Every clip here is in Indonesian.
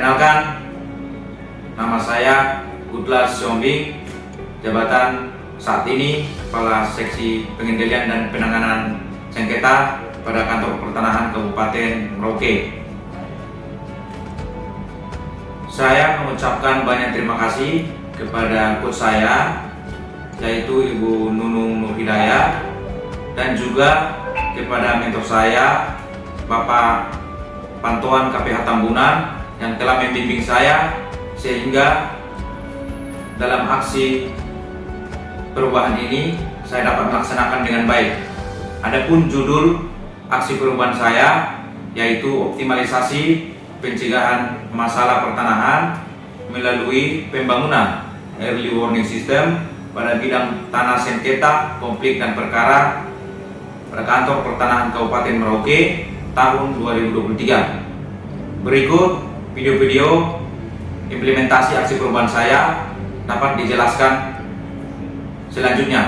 Perkenalkan, nama saya Gudlas Siombing, jabatan saat ini Kepala Seksi Pengendalian dan Penanganan Sengketa pada Kantor Pertanahan Kabupaten Merauke. Saya mengucapkan banyak terima kasih kepada coach saya, yaitu Ibu Nunung Nurhidayat, dan juga kepada mentor saya, Bapak Pantuan KPH Tambunan, yang telah membimbing saya sehingga dalam aksi perubahan ini saya dapat melaksanakan dengan baik. Adapun judul aksi perubahan saya yaitu optimalisasi pencegahan masalah pertanahan melalui pembangunan early warning system pada bidang tanah sengketa, konflik dan perkara pada Kantor Pertanahan Kabupaten Merauke tahun 2023. Berikut video-video implementasi aksi perubahan saya dapat dijelaskan selanjutnya.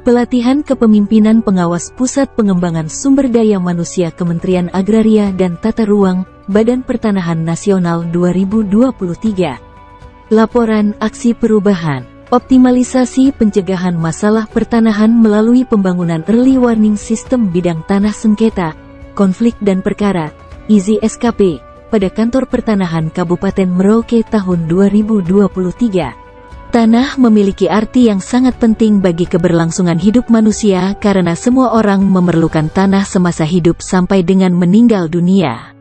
Pelatihan Kepemimpinan Pengawas Pusat Pengembangan Sumber Daya Manusia Kementerian Agraria dan Tata Ruang, Badan Pertanahan Nasional 2023. Laporan Aksi Perubahan, optimalisasi pencegahan masalah pertanahan melalui pembangunan early warning system bidang tanah sengketa, konflik dan perkara, IZI SKP, pada Kantor Pertanahan Kabupaten Merauke tahun 2023. Tanah memiliki arti yang sangat penting bagi keberlangsungan hidup manusia karena semua orang memerlukan tanah semasa hidup sampai dengan meninggal dunia.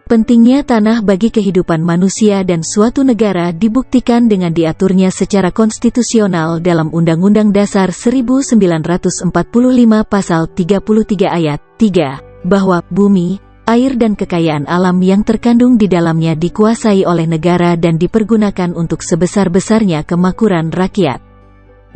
Pentingnya tanah bagi kehidupan manusia dan suatu negara dibuktikan dengan diaturnya secara konstitusional dalam Undang-Undang Dasar 1945 Pasal 33 Ayat 3, bahwa bumi, air dan kekayaan alam yang terkandung di dalamnya dikuasai oleh negara dan dipergunakan untuk sebesar-besarnya kemakmuran rakyat.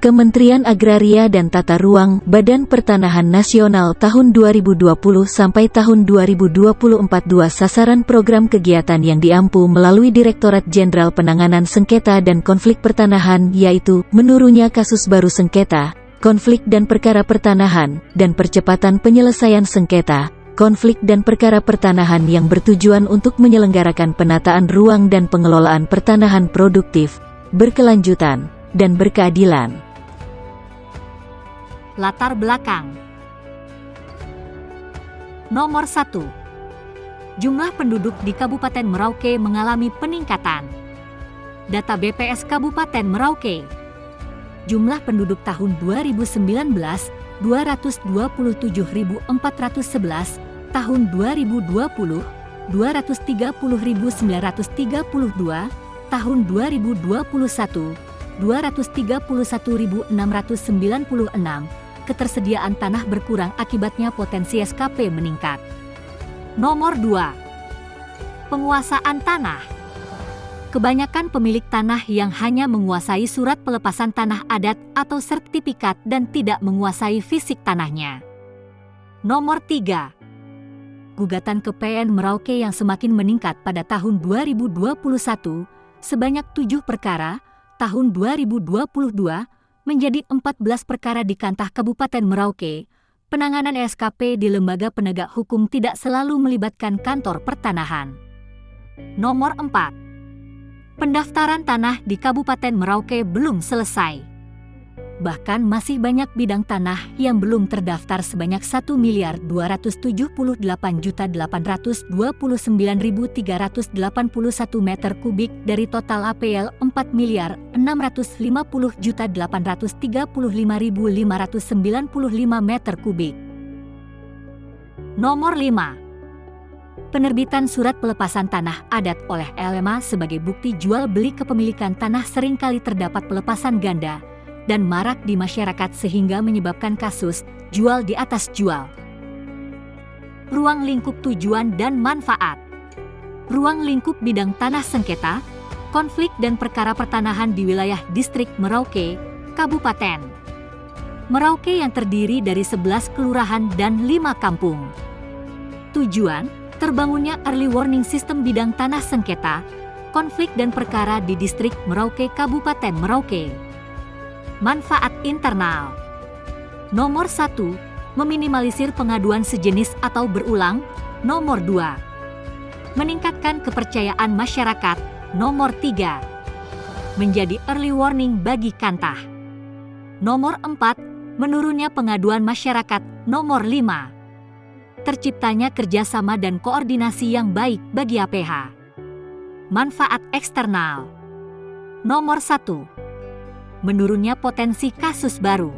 Kementerian Agraria dan Tata Ruang, Badan Pertanahan Nasional tahun 2020 sampai tahun 2024. Dua sasaran program kegiatan yang diampu melalui Direktorat Jenderal Penanganan Sengketa dan Konflik Pertanahan yaitu menurunnya kasus baru sengketa, konflik dan perkara pertanahan, dan percepatan penyelesaian sengketa, konflik dan perkara pertanahan yang bertujuan untuk menyelenggarakan penataan ruang dan pengelolaan pertanahan produktif, berkelanjutan, dan berkeadilan. Latar belakang. Nomor 1. Jumlah penduduk di Kabupaten Merauke mengalami peningkatan. Data BPS Kabupaten Merauke. Jumlah penduduk tahun 2019 227.411, tahun 2020 230.932, tahun 2021 231.696. Ketersediaan tanah berkurang akibatnya potensi SKP meningkat. Nomor 2. Penguasaan tanah. Kebanyakan pemilik tanah yang hanya menguasai surat pelepasan tanah adat atau sertifikat dan tidak menguasai fisik tanahnya. Nomor 3. Gugatan ke PN Merauke yang semakin meningkat pada tahun 2021, sebanyak 7 perkara, tahun 2022 menjadi 14 perkara di Kantah Kabupaten Merauke. Penanganan SKP di lembaga penegak hukum tidak selalu melibatkan kantor pertanahan. Nomor 4. Pendaftaran tanah di Kabupaten Merauke belum selesai. Bahkan masih banyak bidang tanah yang belum terdaftar sebanyak 1.278.829.381 meter kubik dari total APL 4.650.835.595 meter kubik. Nomor 5. Penerbitan surat pelepasan tanah adat oleh LMA sebagai bukti jual beli kepemilikan tanah seringkali terdapat pelepasan ganda dan marak di masyarakat sehingga menyebabkan kasus jual di atas jual. Ruang lingkup tujuan dan manfaat. Ruang lingkup bidang tanah sengketa, konflik dan perkara pertanahan di wilayah Distrik Merauke, Kabupaten Merauke yang terdiri dari 11 kelurahan dan 5 kampung. Tujuan, terbangunnya early warning system bidang tanah sengketa, konflik dan perkara di Distrik Merauke, Kabupaten Merauke. Manfaat internal. Nomor 1, meminimalisir pengaduan sejenis atau berulang. Nomor 2, meningkatkan kepercayaan masyarakat. Nomor 3, menjadi early warning bagi Kantah. Nomor 4, menurunnya pengaduan masyarakat. Nomor 5, terciptanya kerjasama dan koordinasi yang baik bagi APH. Manfaat eksternal. Nomor 1, menurunnya potensi kasus baru.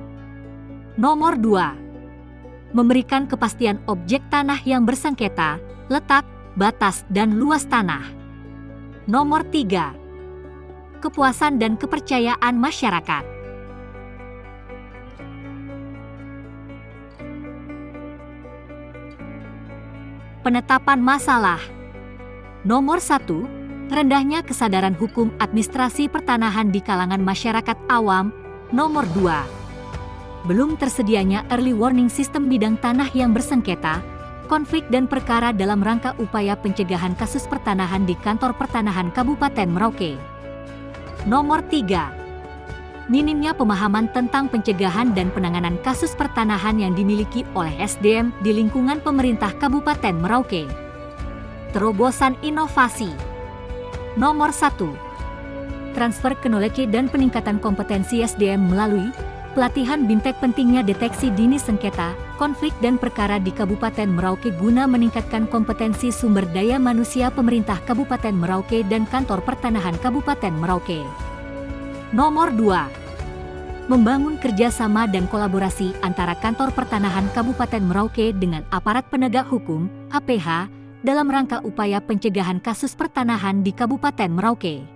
Nomor 2, memberikan kepastian objek tanah yang bersengketa, letak, batas, dan luas tanah. Nomor 3, kepuasan dan kepercayaan masyarakat. Penetapan masalah. Nomor 1, rendahnya kesadaran hukum administrasi pertanahan di kalangan masyarakat awam. Nomor 2, belum tersedianya early warning sistem bidang tanah yang bersengketa, konflik dan perkara dalam rangka upaya pencegahan kasus pertanahan di Kantor Pertanahan Kabupaten Merauke. Nomor 3, minimnya pemahaman tentang pencegahan dan penanganan kasus pertanahan yang dimiliki oleh SDM di lingkungan pemerintah Kabupaten Merauke. Terobosan inovasi. Nomor 1, transfer knowledge dan peningkatan kompetensi SDM melalui pelatihan BIMTEK. Pentingnya deteksi dini sengketa, konflik dan perkara di Kabupaten Merauke guna meningkatkan kompetensi sumber daya manusia pemerintah Kabupaten Merauke dan Kantor Pertanahan Kabupaten Merauke. Nomor 2, membangun kerjasama dan kolaborasi antara Kantor Pertanahan Kabupaten Merauke dengan aparat penegak hukum (APH) dalam rangka upaya pencegahan kasus pertanahan di Kabupaten Merauke.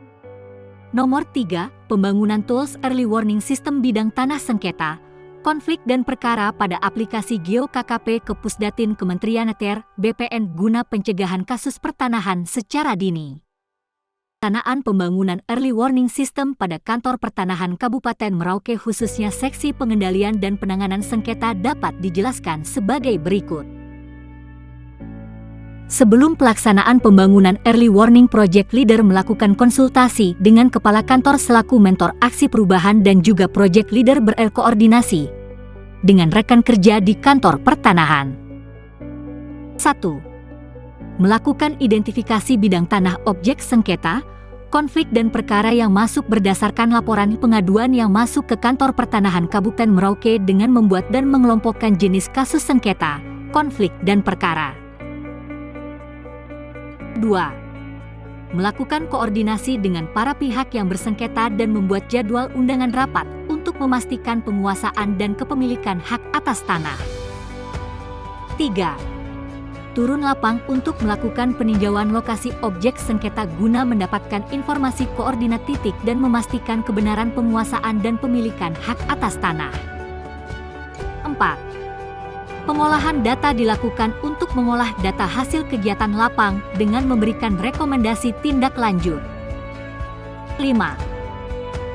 Nomor 3, pembangunan tools early warning sistem bidang tanah sengketa, konflik dan perkara pada aplikasi GeoKKP ke Pusdatin Kementerian ATR BPN guna pencegahan kasus pertanahan secara dini. Pelaksanaan pembangunan early warning system pada Kantor Pertanahan Kabupaten Merauke khususnya Seksi Pengendalian dan Penanganan Sengketa dapat dijelaskan sebagai berikut. Sebelum pelaksanaan pembangunan early warning, project leader melakukan konsultasi dengan kepala kantor selaku mentor aksi perubahan dan juga project leader berkoordinasi dengan rekan kerja di Kantor Pertanahan. 1. Melakukan identifikasi bidang tanah objek sengketa, konflik dan perkara yang masuk berdasarkan laporan pengaduan yang masuk ke Kantor Pertanahan Kabupaten Merauke dengan membuat dan mengelompokkan jenis kasus sengketa, konflik dan perkara. 2. Melakukan koordinasi dengan para pihak yang bersengketa dan membuat jadwal undangan rapat untuk memastikan penguasaan dan kepemilikan hak atas tanah. 3. Turun lapang untuk melakukan peninjauan lokasi objek sengketa guna mendapatkan informasi koordinat titik dan memastikan kebenaran penguasaan dan pemilikan hak atas tanah. 4. Pengolahan data dilakukan untuk mengolah data hasil kegiatan lapang dengan memberikan rekomendasi tindak lanjut. 5.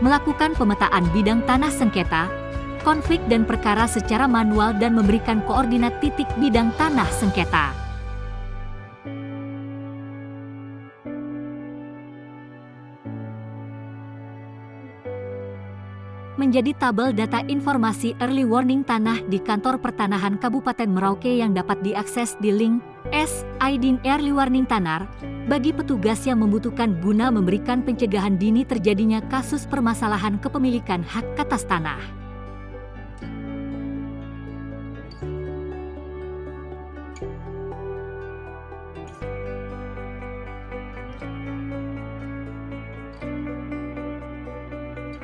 Melakukan pemetaan bidang tanah sengketa, konflik dan perkara secara manual dan memberikan koordinat titik bidang tanah sengketa. Menjadi tabel data informasi early warning tanah di Kantor Pertanahan Kabupaten Merauke yang dapat diakses di link SID Early Warning Tanah bagi petugas yang membutuhkan guna memberikan pencegahan dini terjadinya kasus permasalahan kepemilikan hak atas tanah.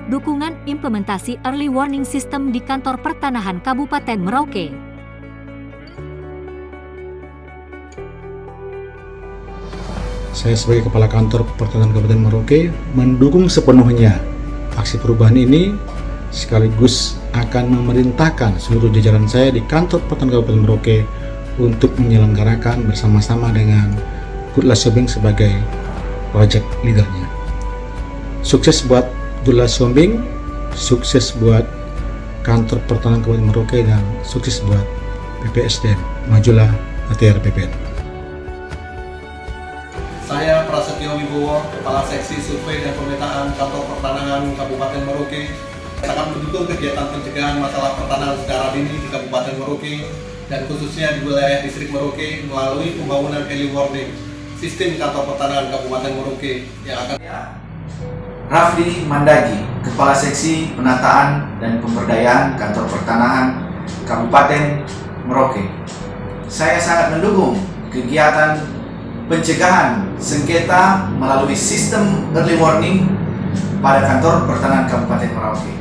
Dukungan implementasi early warning system di Kantor Pertanahan Kabupaten Merauke. Saya sebagai Kepala Kantor Pertanahan Kabupaten Merauke mendukung sepenuhnya aksi perubahan ini, sekaligus akan memerintahkan seluruh jajaran saya di Kantor Pertanahan Kabupaten Merauke untuk menyelenggarakan bersama-sama dengan Gudla Siombing sebagai project leadernya. Sukses buat Gudla Siombing, sukses buat Kantor Pertanahan Kabupaten Merauke, dan sukses buat BPSDM. Majulah ATR BPN. Saya Prasetyo Wibowo, Kepala Seksi Survei dan Pemetaan Kantor Pertanahan Kabupaten Merauke, akan mendukung kegiatan pencegahan masalah pertanahan secara dini di Kabupaten Merauke dan khususnya di wilayah distrik Merauke melalui pembangunan early warning sistem kantor pertanahan Kabupaten Merauke yang akan Rafli Mandagi, Kepala Seksi Penataan dan Pemberdayaan Kantor Pertanahan Kabupaten Merauke. Saya sangat mendukung kegiatan pencegahan sengketa melalui sistem early warning pada Kantor Pertanahan Kabupaten Merauke.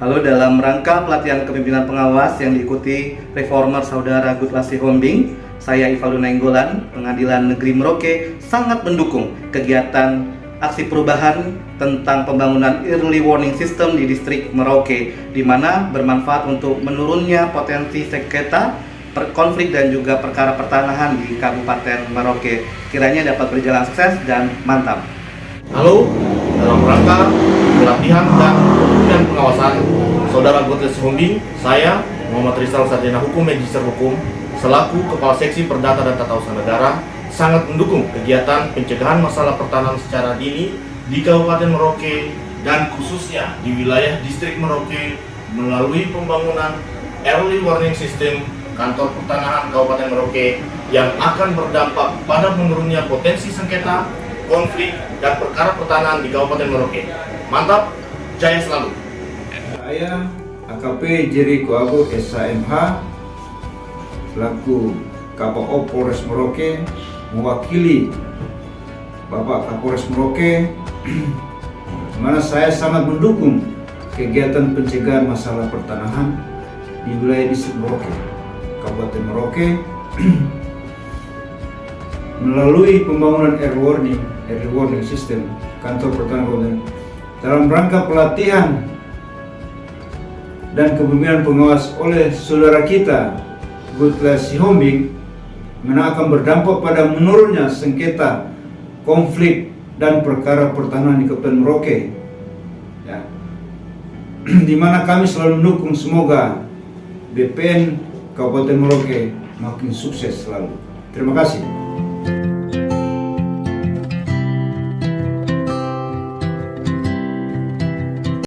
Lalu dalam rangka pelatihan kepemimpinan pengawas yang diikuti Reformer Saudara Gutlas Sihombing, saya Ivaldo Nainggolan, Pengadilan Negeri Merauke sangat mendukung kegiatan aksi perubahan tentang pembangunan early warning system di distrik Merauke, di mana bermanfaat untuk menurunnya potensi sengketa, konflik dan juga perkara pertanahan di Kabupaten Merauke. Kiranya dapat berjalan sukses dan mantap. Halo, dalam rangka pelatihan dan kepemimpinan pengawasan Saudara Gutlas Sihombing, saya Muhammad Rizal, Sarjana Hukum Magister Hukum, selaku Kepala Seksi Perdata dan Tata Usaha Negara, sangat mendukung kegiatan pencegahan masalah pertanahan secara dini di Kabupaten Merauke dan khususnya di wilayah distrik Merauke melalui pembangunan early warning system kantor pertanahan Kabupaten Merauke yang akan berdampak pada menurunnya potensi sengketa, konflik, dan perkara pertanahan di Kabupaten Merauke. Mantap, jaya selalu. Saya AKP Jericho Agung SHMH selaku Kapolres Polres Merauke mewakili Bapak Kapolres Merauke, mana saya sangat mendukung kegiatan pencegahan masalah pertanahan di wilayah distrik Merauke, Kabupaten Merauke melalui pembangunan early warning system kantor pertanahan dalam rangka pelatihan dan kepemimpinan pengawas oleh saudara kita Gutlas Sihombing, mana akan berdampak pada menurunnya sengketa, konflik, dan perkara pertanahan di Kabupaten Merauke. Ya. Di mana kami selalu mendukung semoga BPN Kabupaten Merauke makin sukses selalu. Terima kasih.